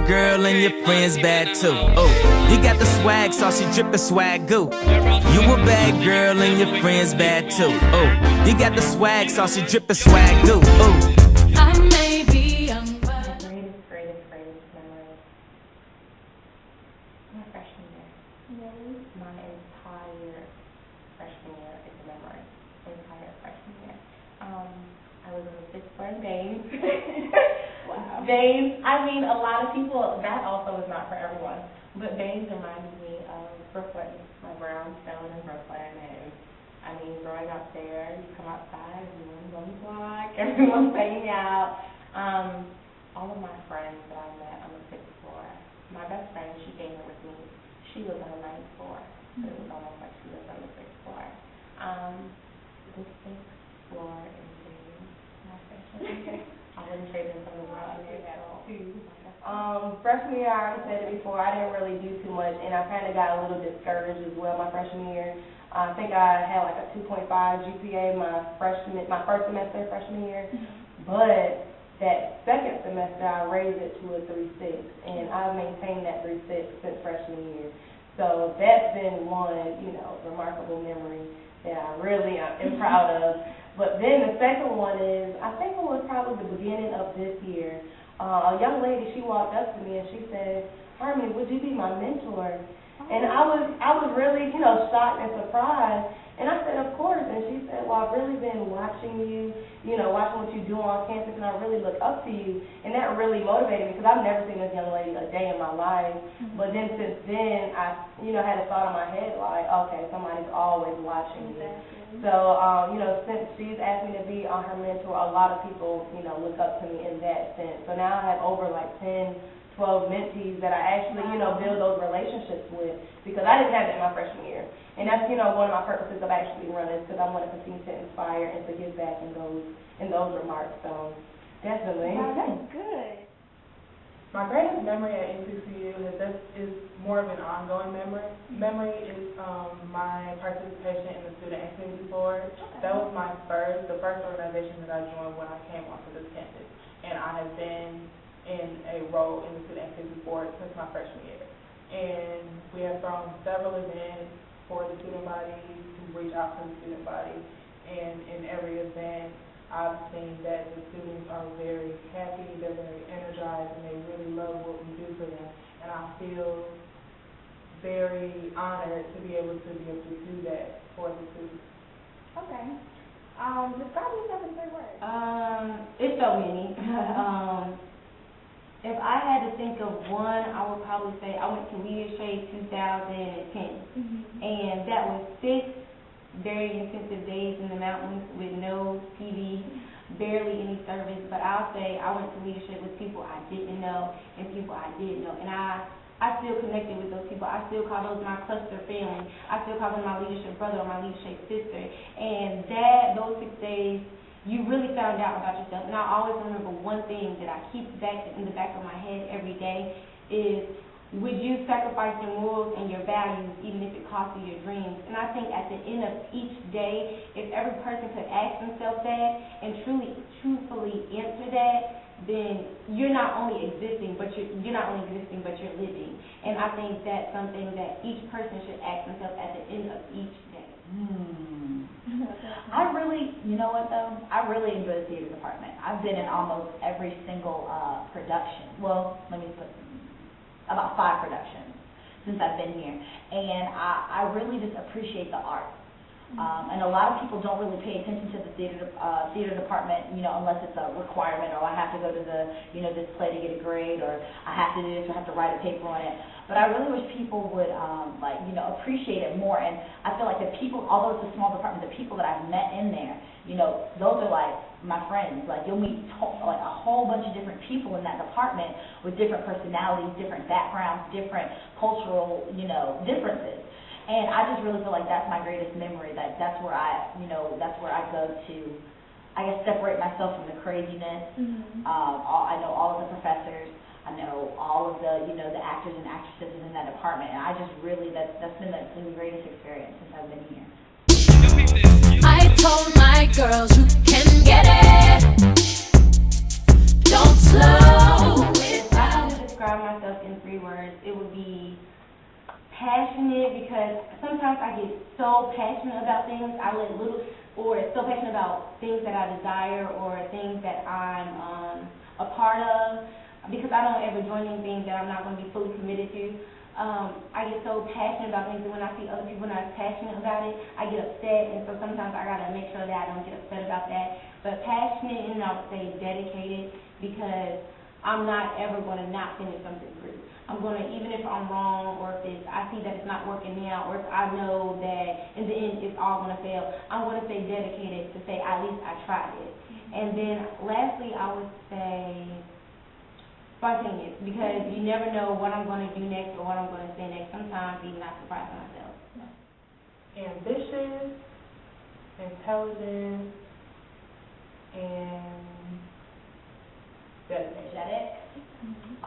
bad girl and your friend's bad too. Oh, you got the swag sauce, you drippin' swag goo. You a bad girl and your friend's bad too. Oh, you got the swag sauce, you drippin' swag goo. Oh. I may be young, but greatest memory. My freshman year. My entire freshman year is a memory. Entire freshman year. I was in the sixth floor in Baines. Wow. Baines, I mean, a lot of people, that also is not for everyone, but Baines reminds me of Brooklyn, my brownstone in Brooklyn, and I mean, growing up there, you come outside, everyone's on the block, everyone's hanging out. All of my friends that I met on the sixth floor, my best friend, she came here with me. She was on the ninth floor, so it was almost like she was on the sixth floor. The sixth floor in Baines, my freshman year. I wouldn't trade them from the ground at all. Freshman year, I already said it before, I didn't really do too much, and I kind of got a little discouraged as well my freshman year. I think I had like a 2.5 GPA my first semester freshman year, but that second semester I raised it to a 3.6, and I've maintained that 3.6 since freshman year. So that's been one, remarkable memory that I really am proud of. But then the second one is, I think it was probably the beginning of this year. A young lady, she walked up to me and she said, "Harmony, would you be my mentor?" And I was really, shocked and surprised. And I said, "Of course." And she said, "Well, I've really been watching you, watching what you do on campus, and I really look up to you." And that really motivated me because I've never seen this young lady a day in my life. But then since then, I, had a thought in my head like, okay, somebody's always watching me. So, since she's asked me to be on her mentor, a lot of people, look up to me in that sense. So now I have over like 10, 12 mentees that I actually, build those relationships with, because I didn't have that in my freshman year. And that's, one of my purposes of actually running, because I want to continue to inspire and to give back in those remarks. So definitely. Wow, that's good. My greatest memory at Nccu is more of an ongoing memory. Memory is my participation in the Student Activity Board. Okay. That was the first organization that I joined when I came onto this campus, and I have been in a role in the Student Activity Board since my freshman year. And we have thrown several events for the student body to reach out to the student body, and in every event, I've seen that the students are very happy, they're very energized, and they really love what we do for them. And I feel very honored to be able to do that for the students. Okay. Describe yourself in 3 words. It's so many. If I had to think of one, I would probably say I went to Leadership 2010, and that was 6 very intensive days in the mountains with no TV, barely any service. But I'll say I went to leadership with people I didn't know and people I did know, and I still connected with those people. I still call those my cluster family. I still call them my leadership brother or my leadership sister. And those 6 days, you really found out about yourself. And I always remember one thing that I keep in the back of my head every day is, would you sacrifice your morals and your values even if it costs you your dreams? And I think at the end of each day, if every person could ask themselves that and truthfully answer that, then you're not only existing, but you're living. And I think that's something that each person should ask themselves at the end of each day. I really, you know what though? I really enjoy the theater department. I've been in almost every single production. Well, let me put about 5 productions since I've been here, and I really just appreciate the art. And a lot of people don't really pay attention to the theater department, unless it's a requirement, or I have to go to the, this play to get a grade, or I have to do this, or I have to write a paper on it. But I really wish people would, appreciate it more. And I feel like the people, although it's a small department, the people that I've met in there, those are like my friends. Like, you'll meet like a whole bunch of different people in that department with different personalities, different backgrounds, different cultural, differences. And I just really feel like that's my greatest memory. That's where I go to, I guess, separate myself from the craziness. I know all of the professors. I know all of the, the actors and actresses in that department. And I just really, that's been the greatest experience since I've been here. I told my girls you can get it. Don't slow it I have to describe myself words, it would be passionate, because sometimes I get so passionate about things, so passionate about things that I desire or things that I'm a part of, because I don't ever join anything that I'm not going to be fully committed to. I get so passionate about things, and when I see other people not as passionate about it, I get upset, and so sometimes I gotta make sure that I don't get upset about that. But passionate, and I would say dedicated, because I'm not ever gonna not finish something through. I'm gonna, even if I'm wrong, or if I see that it's not working out, or if I know that in the end it's all gonna fail, I'm gonna stay dedicated to say at least I tried it. And then lastly, I would say spontaneous, because you never know what I'm going to do next or what I'm going to say next. Sometimes even I surprise myself. Ambitious, intelligent, and energetic.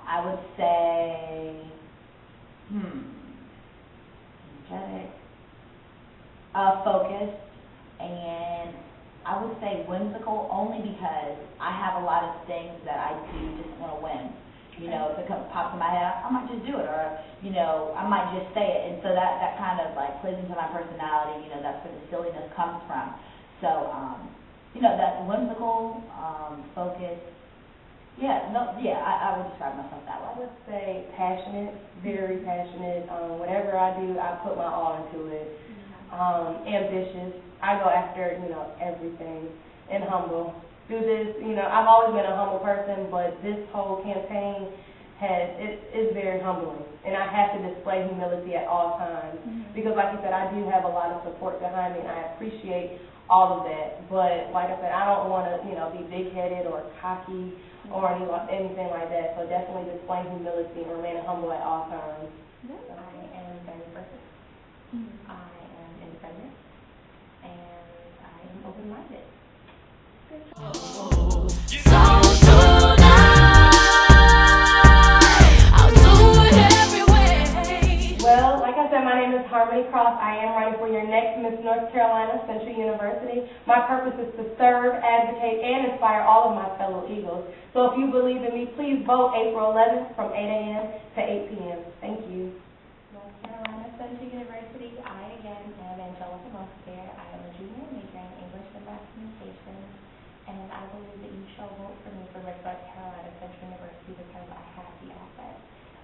I would say, energetic, focused, and I would say whimsical, only because I have a lot of things that I do just want to win. You know, if it pops in my head, I might just do it, or, you know, I might just say it. And so that kind of, like, plays into my personality. You know, that's where the silliness comes from. So, you know, that's whimsical, focused. I would describe myself that way. I would say passionate, very passionate. Whatever I do, I put my all into it. Ambitious. I go after, you know, everything. And humble. Do this, you know, I've always been a humble person, but this whole campaign is very humbling, and I have to display humility at all times, because like you said, I do have a lot of support behind me, and I appreciate all of that, but like I said, I don't want to, you know, be big-headed or cocky or anything like that, so definitely display humility and remain humble at all times. I am very perfect. I am independent, and I am open-minded. So tonight, I'll do it every way. Well, like I said, my name is Harmony Cross. I am running for your next Miss North Carolina Central University. My purpose is to serve, advocate, and inspire all of my fellow Eagles. So if you believe in me, please vote April 11th from 8 a.m. to 8 p.m. Thank you. North Carolina Central University. I again am Angelica Monster. I am a junior majoring in English and Mass Communication. And I believe that you shall vote for me for Miss North Carolina Central University because I have the assets.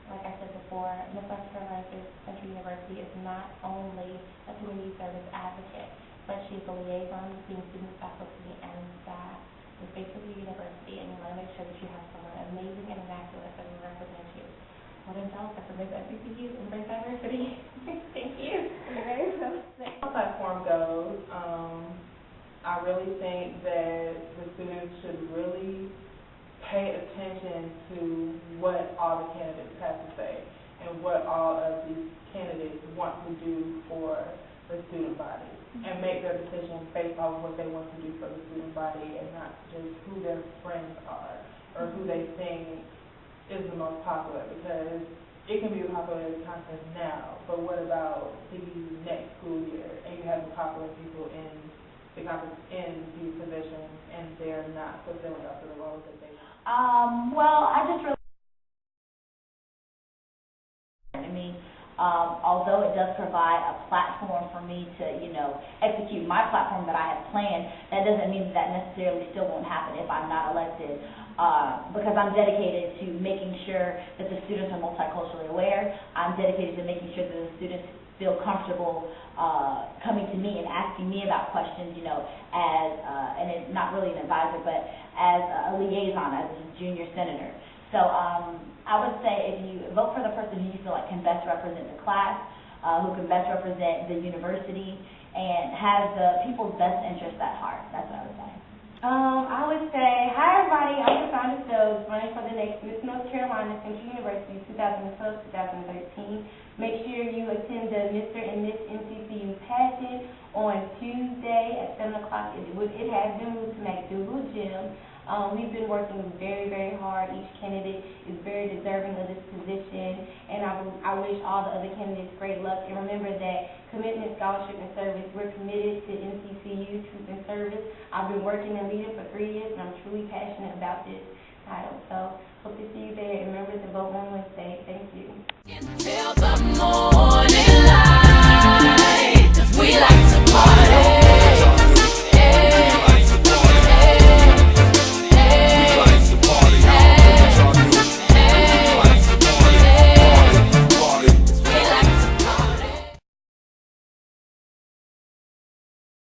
Like I said before, Miss North Carolina Central University is not only a community service advocate, but she's a liaison between students, faculty, and staff with basically university, and you want to make sure that you have someone amazing and immaculate that will represent you. Well, Angelica for Miss NCCU and Miss Diversity. Thank you. Okay, so As platform goes, I really think that the students should really pay attention to what all the candidates have to say and what all of these candidates want to do for the student body, and make their decisions based on what they want to do for the student body and not just who their friends are or who they think is the most popular, because it can be a popular contest now, but what about the next school year and you have the popular people in these positions and they're not fulfilling up to the roles that they Well, I just really, although it does provide a platform for me to, you know, execute my platform that I have planned, that doesn't mean that necessarily still won't happen if I'm not elected, because I'm dedicated to making sure that the students are multiculturally aware. I'm dedicated to making sure that the students feel comfortable coming to me and asking me about questions, you know, as, and it's not really an advisor, but as a liaison, as a junior senator. So I would say if you vote for the person who you feel like can best represent the class, who can best represent the university, and has the people's best interests at heart. That's what I would say. I would say, hi everybody, I'm Cassandra Stokes, running for the next Miss North Carolina Central University 2012-2013. Make sure you attend the Mr. and Miss NCCU pageant on Tuesday at 7 o'clock. It has been moved to McDougal Gym. We've been working very, very hard. Each candidate is very deserving of this position, and I wish all the other candidates great luck. And remember that commitment, scholarship, and service, we're committed to NCCU, truth and service. I've been working and leading for 3 years, and I'm truly passionate about this title. So hope to see you there. And remember to vote on Wednesday.